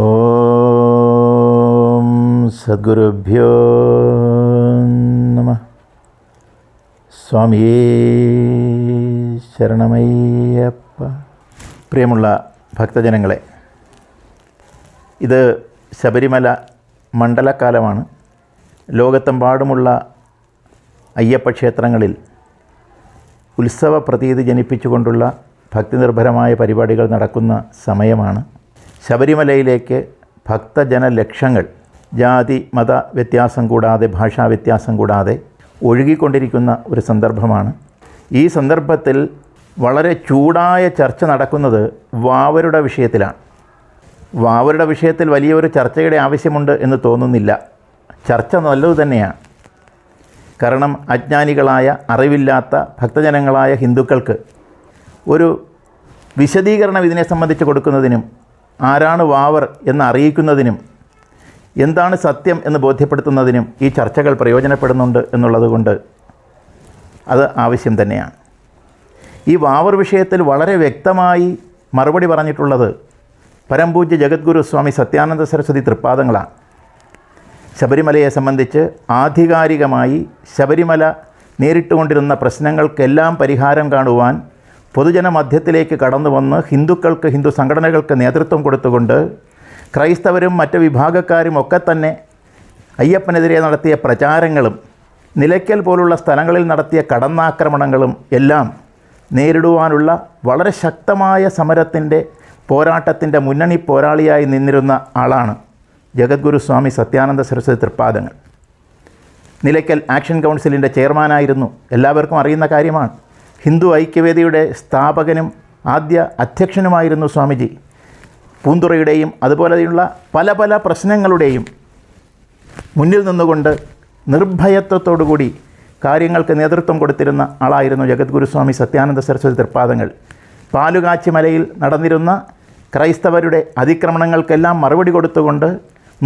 ഓം സദ്ഗുരുഭ്യോ നമഃ. സ്വാമിയേ ശരണമയ്യപ്പ. പ്രിയമുള്ള ഭക്തജനങ്ങളെ, ഇത് ശബരിമല മണ്ഡലക്കാലമാണ്. ലോകത്തെമ്പാടുമുള്ള അയ്യപ്പ ക്ഷേത്രങ്ങളിൽ ഉത്സവ പ്രതീതി ജനിപ്പിച്ചുകൊണ്ടുള്ള ഭക്തിനിർഭരമായ പരിപാടികൾ നടക്കുന്ന സമയമാണ്. ശബരിമലയിലേക്ക് ഭക്തജന ലക്ഷങ്ങൾ ജാതി മത വ്യത്യാസം കൂടാതെ ഭാഷാ വ്യത്യാസം കൂടാതെ ഒഴുകിക്കൊണ്ടിരിക്കുന്ന ഒരു സന്ദർഭമാണ്. ഈ സന്ദർഭത്തിൽ വളരെ ചൂടായ ചർച്ച നടക്കുന്നത് വാവരുടെ വിഷയത്തിലാണ്. വാവരുടെ വിഷയത്തിൽ വലിയൊരു ചർച്ചയുടെ ആവശ്യമുണ്ട് എന്ന് തോന്നുന്നില്ല. ചർച്ച നല്ലതു തന്നെയാണ്. കാരണം അജ്ഞാനികളായ അറിവില്ലാത്ത ഭക്തജനങ്ങളായ ഹിന്ദുക്കൾക്ക് ഒരു വിശദീകരണം ഇതിനെ സംബന്ധിച്ച് കൊടുക്കുന്നതിനും ആരാണ് വാവർ എന്ന് അറിയിക്കുന്നതിനും എന്താണ് സത്യം എന്ന് ബോധ്യപ്പെടുത്തുന്നതിനും ഈ ചർച്ചകൾ പ്രയോജനപ്പെടുന്നുണ്ട് എന്നുള്ളതുകൊണ്ട് അത് ആവശ്യം തന്നെയാണ്. ഈ വാവർ വിഷയത്തിൽ വളരെ വ്യക്തമായി മറുപടി പറഞ്ഞിട്ടുള്ളത് പരംപൂജ്യ ജഗദ്ഗുരു സ്വാമി സത്യാനന്ദ സരസ്വതി തൃപ്പാദങ്ങളാണ്. ശബരിമലയെ സംബന്ധിച്ച് ആധികാരികമായി ശബരിമല നേരിട്ടുകൊണ്ടിരുന്ന പ്രശ്നങ്ങൾക്കെല്ലാം പരിഹാരം കാണുവാൻ പൊതുജന മധ്യത്തിലേക്ക് കടന്നു വന്ന് ഹിന്ദുക്കൾക്ക്, ഹിന്ദു സംഘടനകൾക്ക് നേതൃത്വം കൊടുത്തുകൊണ്ട് ക്രൈസ്തവരും മറ്റ് വിഭാഗക്കാരും ഒക്കെ തന്നെ അയ്യപ്പനെതിരെ നടത്തിയ പ്രചാരങ്ങളും നിലയ്ക്കൽ പോലുള്ള സ്ഥലങ്ങളിൽ നടത്തിയ കടന്നാക്രമണങ്ങളും എല്ലാം നേരിടുവാനുള്ള വളരെ ശക്തമായ സമരത്തിൻ്റെ പോരാട്ടത്തിൻ്റെ മുന്നണി പോരാളിയായി നിന്നിരുന്ന ആളാണ് ജഗദ്ഗുരു സ്വാമി സത്യാനന്ദ സരസ്വതി തൃപ്പാദങ്ങൾ. നിലയ്ക്കൽ ആക്ഷൻ കൗൺസിലിൻ്റെ ചെയർമാനായിരുന്നു, എല്ലാവർക്കും അറിയുന്ന കാര്യമാണ്. ഹിന്ദു ഐക്യവേദിയുടെ സ്ഥാപകനും ആദ്യ അധ്യക്ഷനുമായിരുന്നു സ്വാമിജി. പൂന്തുറയുടെയും അതുപോലെയുള്ള പല പല പ്രശ്നങ്ങളുടെയും മുന്നിൽ നിന്നുകൊണ്ട് നിർഭയത്വത്തോടുകൂടി കാര്യങ്ങൾക്ക് നേതൃത്വം കൊടുത്തിരുന്ന ആളായിരുന്നു ജഗദ്ഗുരു സ്വാമി സത്യാനന്ദ സരസ്വതി തൃപ്പാദങ്ങൾ. പാലുകാച്ചി മലയിൽ നടന്നിരുന്ന ക്രൈസ്തവരുടെ അതിക്രമണങ്ങൾക്കെല്ലാം മറുപടി കൊടുത്തുകൊണ്ട്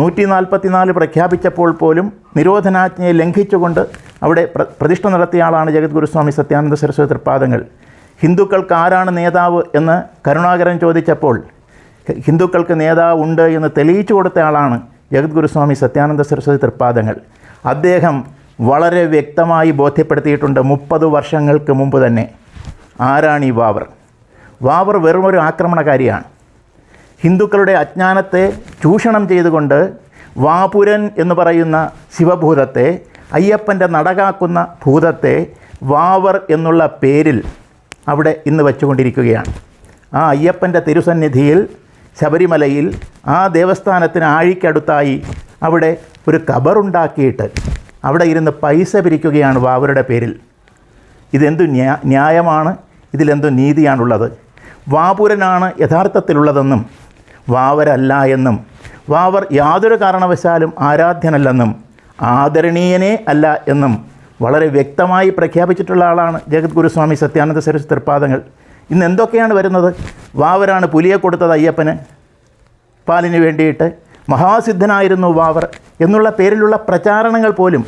144 പ്രഖ്യാപിച്ചപ്പോൾ പോലും നിരോധനാജ്ഞയെ ലംഘിച്ചുകൊണ്ട് അവിടെ പ്രതിഷ്ഠ നടത്തിയ ആളാണ് ജഗദ്ഗുരു സ്വാമി സത്യാനന്ദ സരസ്വതി തൃപ്പാദങ്ങൾ. ഹിന്ദുക്കൾക്ക് ആരാണ് നേതാവ് എന്ന് കരുണാകരൻ ചോദിച്ചപ്പോൾ ഹിന്ദുക്കൾക്ക് നേതാവ് ഉണ്ട് എന്ന് തെളിയിച്ചു കൊടുത്ത ആളാണ് ജഗദ്ഗുരു സ്വാമി സത്യാനന്ദ സരസ്വതി തൃപ്പാദങ്ങൾ. അദ്ദേഹം വളരെ വ്യക്തമായി ബോധ്യപ്പെടുത്തിയിട്ടുണ്ട് 30 വർഷങ്ങൾക്ക് മുമ്പ് തന്നെ ആരാണ് ഈ വാവർ. വാവർ വെറുമൊരു ആക്രമണകാരിയാണ്. ഹിന്ദുക്കളുടെ അജ്ഞാനത്തെ ചൂഷണം ചെയ്തുകൊണ്ട് വാപുരൻ എന്ന് പറയുന്ന ശിവഭൂതത്തെ, അയ്യപ്പൻ്റെ നടകാക്കുന്ന ഭൂതത്തെ വാവർ എന്നുള്ള പേരിൽ അവിടെ ഇന്ന് വച്ചുകൊണ്ടിരിക്കുകയാണ്. ആ അയ്യപ്പൻ്റെ തിരുസന്നിധിയിൽ ശബരിമലയിൽ ആ ദേവസ്ഥാനത്തിന് ആഴിക്കടുത്തായി അവിടെ ഒരു ഖബറുണ്ടാക്കിയിട്ട് അവിടെ ഇരുന്ന് പൈസ പിരിക്കുകയാണ് വാവരുടെ പേരിൽ. ഇതെന്തു ന്യായമാണ്? ഇതിലെന്തു നീതിയാണുള്ളത്? വാപുരനാണ് യഥാർത്ഥത്തിലുള്ളതെന്നും വാവരല്ല എന്നും വാവർ യാതൊരു കാരണവശാലും ആരാധ്യനല്ലെന്നും ആദരണീയനേ അല്ല എന്നും വളരെ വ്യക്തമായി പ്രഖ്യാപിച്ചിട്ടുള്ള ആളാണ് ജഗദ്ഗുരു സ്വാമി സത്യാനന്ദ സരസ്വതി തൃപ്പാദങ്ങൾ. ഇന്ന് എന്തൊക്കെയാണ് വരുന്നത്? വാവരാണ് പുലിയെ കൊടുത്തത് അയ്യപ്പന് പാലിന് വേണ്ടിയിട്ട്, മഹാസിദ്ധനായിരുന്നു വാവർ എന്നുള്ള പേരിലുള്ള പ്രചാരണങ്ങൾ പോലും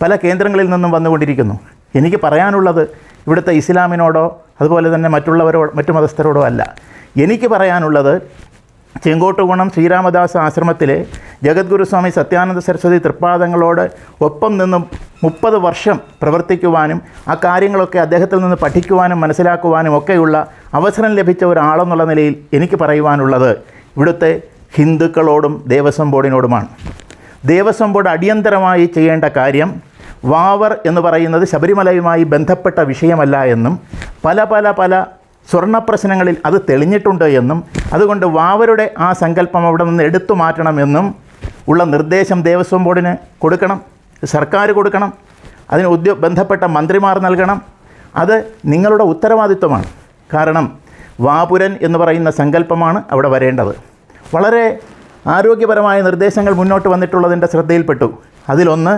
പല കേന്ദ്രങ്ങളിൽ നിന്നും വന്നുകൊണ്ടിരിക്കുന്നു. എനിക്ക് പറയാനുള്ളത് ഇവിടുത്തെ ഇസ്ലാമിനോടോ അതുപോലെ തന്നെ മറ്റു മതസ്ഥരോടോ അല്ല. എനിക്ക് പറയാനുള്ളത് ചെങ്കോട്ടുകുണം ശ്രീരാമദാസ് ആശ്രമത്തിലെ ജഗദ്ഗുരു സ്വാമി സത്യാനന്ദ സരസ്വതി തൃപ്പാദങ്ങളോട് ഒപ്പം നിന്നും 30 വർഷം പ്രവർത്തിക്കുവാനും ആ കാര്യങ്ങളൊക്കെ അദ്ദേഹത്തിൽ നിന്ന് പഠിക്കുവാനും മനസ്സിലാക്കുവാനും ഒക്കെയുള്ള അവസരം ലഭിച്ച ഒരാളെന്നുള്ള നിലയിൽ എനിക്ക് പറയുവാനുള്ളത് ഇവിടുത്തെ ഹിന്ദുക്കളോടും ദേവസ്വം ബോർഡിനോടുമാണ്. ദേവസ്വം ബോർഡ് അടിയന്തരമായി ചെയ്യേണ്ട കാര്യം വാവർ എന്ന് പറയുന്നത് ശബരിമലയുമായി ബന്ധപ്പെട്ട വിഷയമല്ല എന്നും പല സ്വർണ്ണപ്രശ്നങ്ങളിൽ അത് തെളിഞ്ഞിട്ടുണ്ട് എന്നും അതുകൊണ്ട് വാവരുടെ ആ സങ്കല്പം അവിടെ നിന്ന് എടുത്തു മാറ്റണമെന്നും ഉള്ള നിർദ്ദേശം ദേവസ്വം ബോർഡിന് കൊടുക്കണം, സർക്കാർ കൊടുക്കണം, അതിന് ബന്ധപ്പെട്ട മന്ത്രിമാർ നൽകണം. അത് നിങ്ങളുടെ ഉത്തരവാദിത്വമാണ്. കാരണം വാപുരൻ എന്ന് പറയുന്ന സങ്കല്പമാണ് അവിടെ വരേണ്ടത്. വളരെ ആരോഗ്യപരമായ നിർദ്ദേശങ്ങൾ മുന്നോട്ട് വന്നിട്ടുള്ളതിൻ്റെ ശ്രദ്ധയിൽപ്പെട്ടു. അതിലൊന്ന്,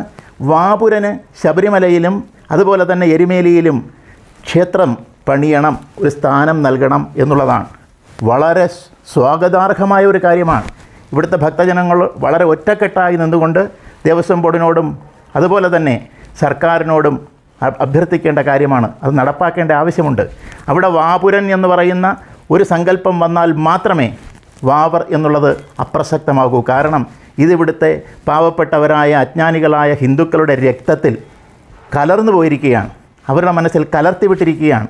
വാപുരന് ശബരിമലയിലും അതുപോലെ തന്നെ എരുമേലിയിലും ക്ഷേത്രം പണിയണം, ഒരു സ്ഥാനം നൽകണം എന്നുള്ളതാണ്. വളരെ സ്വാഗതാർഹമായ ഒരു കാര്യമാണ്. ഇവിടുത്തെ ഭക്തജനങ്ങൾ വളരെ ഒറ്റക്കെട്ടായി നിന്നുകൊണ്ട് ദേവസ്വം ബോർഡിനോടും അതുപോലെ തന്നെ സർക്കാരിനോടും അഭ്യർത്ഥിക്കേണ്ട കാര്യമാണ്. അത് നടപ്പാക്കേണ്ട ആവശ്യമുണ്ട്. അവിടെ വാപുരൻ എന്ന് പറയുന്ന ഒരു സങ്കല്പം വന്നാൽ മാത്രമേ വാവർ എന്നുള്ളത് അപ്രസക്തമാകൂ. കാരണം ഇതിവിടുത്തെ പാവപ്പെട്ടവരായ അജ്ഞാനികളായ ഹിന്ദുക്കളുടെ രക്തത്തിൽ കലർന്നു പോയിരിക്കുകയാണ്, അവരുടെ മനസ്സിൽ കലർത്തിവിട്ടിരിക്കുകയാണ്.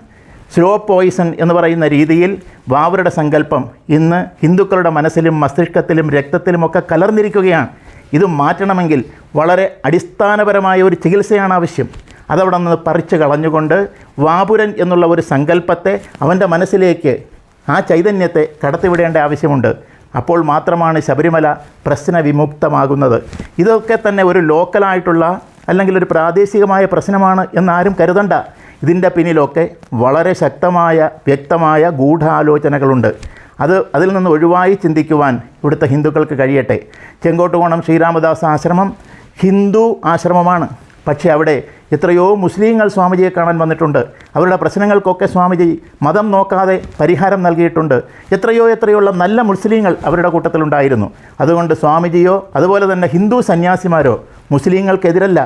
സ്ലോ പോയിസൺ എന്ന് പറയുന്ന രീതിയിൽ വാവരുടെ സങ്കല്പം ഇന്ന് ഹിന്ദുക്കളുടെ മനസ്സിലും മസ്തിഷ്കത്തിലും രക്തത്തിലുമൊക്കെ കലർന്നിരിക്കുകയാണ്. ഇത് മാറ്റണമെങ്കിൽ വളരെ അടിസ്ഥാനപരമായ ഒരു ചികിത്സയാണ് ആവശ്യം. അതവിടെ നിന്ന് പറിച്ചു കളഞ്ഞുകൊണ്ട് വാപുരൻ എന്നുള്ള ഒരു സങ്കല്പത്തെ അവൻ്റെ മനസ്സിലേക്ക്, ആ ചൈതന്യത്തെ കടത്തിവിടേണ്ട ആവശ്യമുണ്ട്. അപ്പോൾ മാത്രമാണ് ശബരിമല പ്രശ്നവിമുക്തമാകുന്നത്. ഇതൊക്കെ തന്നെ ഒരു ലോക്കലായിട്ടുള്ള അല്ലെങ്കിൽ ഒരു പ്രാദേശികമായ പ്രശ്നമാണ് എന്നാരും കരുതണ്ട. ഇതിൻ്റെ പിന്നിലൊക്കെ വളരെ ശക്തമായ വ്യക്തമായ ഗൂഢാലോചനകളുണ്ട്. അതിൽ നിന്ന് ഒഴിവായി ചിന്തിക്കുവാൻ ഇവിടുത്തെ ഹിന്ദുക്കൾക്ക് കഴിയട്ടെ. ചെങ്കോട്ടുകോണം ശ്രീരാമദാസ് ആശ്രമം ഹിന്ദു ആശ്രമമാണ്. പക്ഷേ അവിടെ എത്രയോ മുസ്ലിങ്ങൾ സ്വാമിജിയെ കാണാൻ വന്നിട്ടുണ്ട്. അവരുടെ പ്രശ്നങ്ങൾക്കൊക്കെ സ്വാമിജി മതം നോക്കാതെ പരിഹാരം നൽകിയിട്ടുണ്ട്. എത്രയോയുള്ള നല്ല മുസ്ലിങ്ങൾ അവരുടെ കൂട്ടത്തിലുണ്ടായിരുന്നു. അതുകൊണ്ട് സ്വാമിജിയോ അതുപോലെ തന്നെ ഹിന്ദു സന്യാസിമാരോ മുസ്ലിങ്ങൾക്കെതിരല്ല.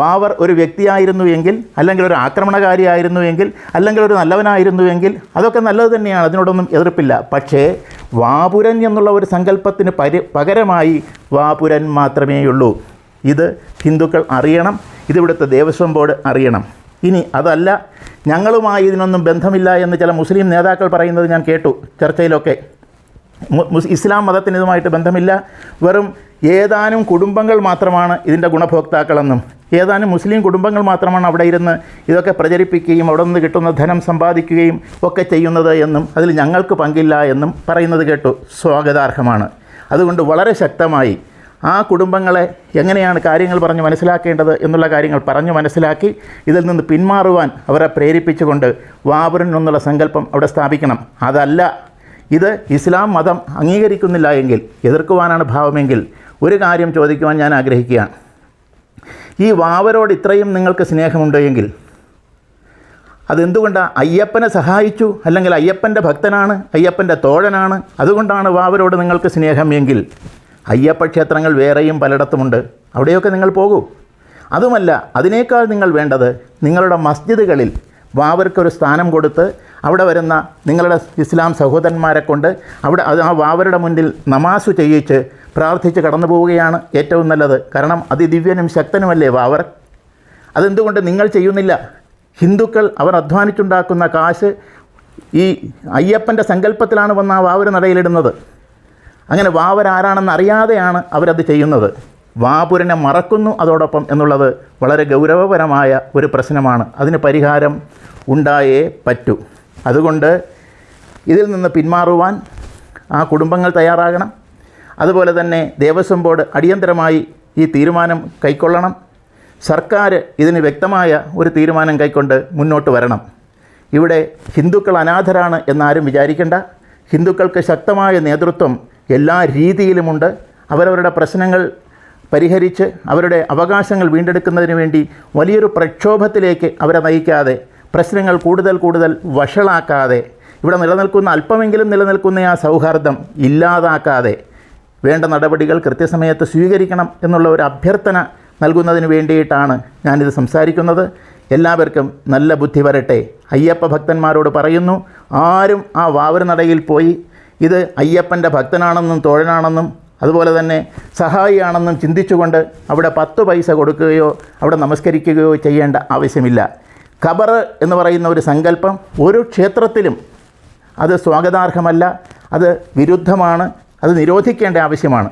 വാവർ ഒരു വ്യക്തിയായിരുന്നു എങ്കിൽ, അല്ലെങ്കിൽ ഒരു ആക്രമണകാരിയായിരുന്നു എങ്കിൽ, അല്ലെങ്കിൽ ഒരു നല്ലവനായിരുന്നു എങ്കിൽ അതൊക്കെ നല്ലത് തന്നെയാണ്, അതിനോടൊന്നും എതിർപ്പില്ല. പക്ഷേ വാപുരൻ എന്നുള്ള ഒരു സങ്കല്പത്തിന് പകരമായി വാപുരൻ മാത്രമേയുള്ളൂ. ഇത് ഹിന്ദുക്കൾ അറിയണം, ഇതിവിടുത്തെ ദേവസ്വം ബോർഡ് അറിയണം. ഇനി അതല്ല, ഞങ്ങളുമായി ഇതിനൊന്നും ബന്ധമില്ല എന്ന് ചില മുസ്ലിം നേതാക്കൾ പറയുന്നത് ഞാൻ കേട്ടു ചർച്ചയിലൊക്കെ. ഇസ്ലാം മതത്തിന് ഇതുമായിട്ട് ബന്ധമില്ല, വെറും ഏതാനും കുടുംബങ്ങൾ മാത്രമാണ് ഇതിൻ്റെ ഗുണഭോക്താക്കളെന്നും, ഏതാനും മുസ്ലിം കുടുംബങ്ങൾ മാത്രമാണ് അവിടെ ഇരുന്ന് ഇതൊക്കെ പ്രചരിപ്പിക്കുകയും അവിടെ നിന്ന് കിട്ടുന്ന ധനം സമ്പാദിക്കുകയും ഒക്കെ ചെയ്യുന്നത് എന്നും അതിൽ ഞങ്ങൾക്ക് പങ്കില്ല എന്നും പറയുന്നത് കേട്ടു. സ്വാഗതാർഹമാണ്. അതുകൊണ്ട് വളരെ ശക്തമായി ആ കുടുംബങ്ങളെ എങ്ങനെയാണ് കാര്യങ്ങൾ പറഞ്ഞ് മനസ്സിലാക്കേണ്ടത് എന്നുള്ള കാര്യങ്ങൾ പറഞ്ഞു മനസ്സിലാക്കി ഇതിൽ നിന്ന് പിന്മാറുവാൻ അവരെ പ്രേരിപ്പിച്ചുകൊണ്ട് വാപുരൻ എന്നുള്ള സങ്കല്പം അവിടെ സ്ഥാപിക്കണം. അതല്ല, ഇത് ഇസ്ലാം മതം അംഗീകരിക്കുന്നില്ല എങ്കിൽ, എതിർക്കുവാനാണ് ഭാവമെങ്കിൽ ഒരു കാര്യം ചോദിക്കുവാൻ ഞാൻ ആഗ്രഹിക്കുകയാണ്. ഈ വാവരോട് ഇത്രയും നിങ്ങൾക്ക് സ്നേഹമുണ്ട് എങ്കിൽ അതെന്തുകൊണ്ടാണ്? അയ്യപ്പനെ സഹായിച്ചു, അല്ലെങ്കിൽ അയ്യപ്പൻ്റെ ഭക്തനാണ്, അയ്യപ്പൻ്റെ തോഴനാണ്, അതുകൊണ്ടാണ് വാവരോട് നിങ്ങൾക്ക് സ്നേഹം എങ്കിൽ അയ്യപ്പ ക്ഷേത്രങ്ങൾ വേറെയും പലയിടത്തുമുണ്ട്, അവിടെയൊക്കെ നിങ്ങൾ പോകൂ. അതുമല്ല, അതിനേക്കാൾ നിങ്ങൾ വേണ്ടത് നിങ്ങളുടെ മസ്ജിദുകളിൽ വാവർക്കൊരു സ്ഥാനം കൊടുത്ത് അവിടെ വരുന്ന നിങ്ങളുടെ ഇസ്ലാം സഹോദരന്മാരെ കൊണ്ട് അവിടെ ആ വാവരുടെ മുന്നിൽ നമാസ് ചെയ്യിച്ച് പ്രാർത്ഥിച്ച് കടന്നു പോവുകയാണ് ഏറ്റവും നല്ലത്. കാരണം അതിദിവ്യനും ശക്തനുമല്ലേ വാവർ. അതെന്തുകൊണ്ട് നിങ്ങൾ ചെയ്യുന്നില്ല? ഹിന്ദുക്കൾ അവർ അധ്വാനിച്ചുണ്ടാക്കുന്ന കാശ് ഈ അയ്യപ്പൻ്റെ സങ്കല്പത്തിലാണ് വന്ന് ആ വാവർ നടയിലിടുന്നത്. അങ്ങനെ വാവർ ആരാണെന്ന് അറിയാതെയാണ് അവരത് ചെയ്യുന്നത്. വാപുരനെ മറക്കുന്നു അതോടൊപ്പം എന്നുള്ളത് വളരെ ഗൗരവപരമായ ഒരു പ്രശ്നമാണ്. അതിന് പരിഹാരം ഉണ്ടായേ പറ്റൂ. അതുകൊണ്ട് ഇതിൽ നിന്ന് പിന്മാറുവാൻ ആ കുടുംബങ്ങൾ തയ്യാറാകണം. അതുപോലെ തന്നെ ദേവസ്വം ബോർഡ് അടിയന്തരമായി ഈ തീരുമാനം കൈക്കൊള്ളണം. സർക്കാർ ഇതിന് വ്യക്തമായ ഒരു തീരുമാനം കൈക്കൊണ്ട് മുന്നോട്ട് വരണം. ഇവിടെ ഹിന്ദുക്കൾ അനാഥരാണ് എന്നാരും വിചാരിക്കേണ്ട. ഹിന്ദുക്കൾക്ക് ശക്തമായ നേതൃത്വം എല്ലാ രീതിയിലുമുണ്ട്. അവരവരുടെ പ്രശ്നങ്ങൾ പരിഹരിച്ച് അവരുടെ അവകാശങ്ങൾ വീണ്ടെടുക്കുന്നതിന് വേണ്ടി വലിയൊരു പ്രക്ഷോഭത്തിലേക്ക് അവരെ നയിക്കാതെ, പ്രശ്നങ്ങൾ കൂടുതൽ വഷളാക്കാതെ, ഇവിടെ നിലനിൽക്കുന്ന അല്പമെങ്കിലും നിലനിൽക്കുന്ന ആ സൗഹാർദ്ദം ഇല്ലാതാക്കാതെ വേണ്ട നടപടികൾ കൃത്യസമയത്ത് സ്വീകരിക്കണം എന്നുള്ള ഒരു അഭ്യർത്ഥന നൽകുന്നതിന് വേണ്ടിയിട്ടാണ് ഞാനിത് സംസാരിക്കുന്നത്. എല്ലാവർക്കും നല്ല ബുദ്ധി വരട്ടെ. അയ്യപ്പ ഭക്തന്മാരോട് പറയുന്നു, ആരും ആ വാവർ നടയിൽ പോയി ഇത് അയ്യപ്പൻ്റെ ഭക്തനാണെന്നും തോഴനാണെന്നും അതുപോലെ തന്നെ സഹായിയാണെന്നും ചിന്തിച്ചുകൊണ്ട് അവിടെ 10 പൈസ കൊടുക്കുകയോ അവിടെ നമസ്കരിക്കുകയോ ചെയ്യേണ്ട ആവശ്യമില്ല. ഖബർ എന്ന് പറയുന്ന ഒരു സങ്കല്പം ഒരു ക്ഷേത്രത്തിലും അത് സ്വാഗതാർഹമല്ല, അത് വിരുദ്ധമാണ്, അത് നിരോധിക്കേണ്ട ആവശ്യമാണ്.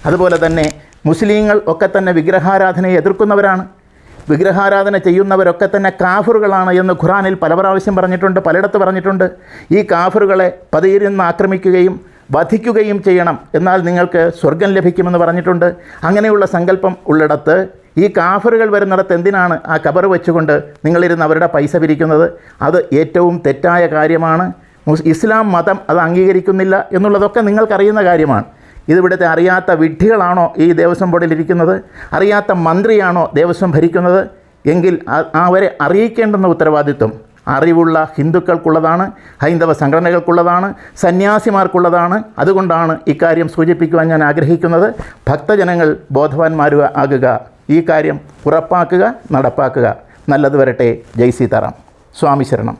അതുപോലെ തന്നെ മുസ്ലിങ്ങൾ ഒക്കെ തന്നെ വിഗ്രഹാരാധനയെ എതിർക്കുന്നവരാണ്. വിഗ്രഹാരാധന ചെയ്യുന്നവരൊക്കെ തന്നെ കാഫിറുകളാണ് എന്ന് ഖുറാനിൽ പല പ്രാവശ്യം പറഞ്ഞിട്ടുണ്ട്, പലയിടത്ത് പറഞ്ഞിട്ടുണ്ട്. ഈ കാഫിറുകളെ പതിയിരുന്ന് ആക്രമിക്കുകയും വധിക്കുകയും ചെയ്യണം, എന്നാൽ നിങ്ങൾക്ക് സ്വർഗം ലഭിക്കുമെന്ന് പറഞ്ഞിട്ടുണ്ട്. അങ്ങനെയുള്ള സങ്കല്പം ഉള്ളിടത്ത് ഈ കാഫിറുകൾ വരുന്നിടത്ത് എന്തിനാണ് ആ ഖബർ വെച്ചുകൊണ്ട് നിങ്ങളിരുന്ന് അവരുടെ പൈസ പിരിക്കുന്നത്? അത് ഏറ്റവും തെറ്റായ കാര്യമാണ്. ഇസ്ലാം മതം അത് അംഗീകരിക്കുന്നില്ല എന്നുള്ളതൊക്കെ നിങ്ങൾക്കറിയുന്ന കാര്യമാണ്. ഇതിവിടുത്തെ അറിയാത്ത വിഡ്ഢികളാണോ ഈ ദേവസ്വം ബോർഡിലിരിക്കുന്നത്? അറിയാത്ത മന്ത്രിയാണോ ദേവസ്വം ഭരിക്കുന്നത്? എങ്കിൽ അവരെ അറിയിക്കേണ്ടുന്ന ഉത്തരവാദിത്വം അറിവുള്ള ഹിന്ദുക്കൾക്കുള്ളതാണ്, ഹൈന്ദവ സംഘടനകൾക്കുള്ളതാണ്, സന്യാസിമാർക്കുള്ളതാണ്. അതുകൊണ്ടാണ് ഇക്കാര്യം സൂചിപ്പിക്കുവാൻ ഞാൻ ആഗ്രഹിക്കുന്നത്. ഭക്തജനങ്ങൾ ബോധവാന്മാരാകുക, ഈ കാര്യം ഉറപ്പാക്കുക, നടപ്പാക്കുക. നല്ലത് വരട്ടെ. ജയ് സീതാറാം. സ്വാമി ശരണം.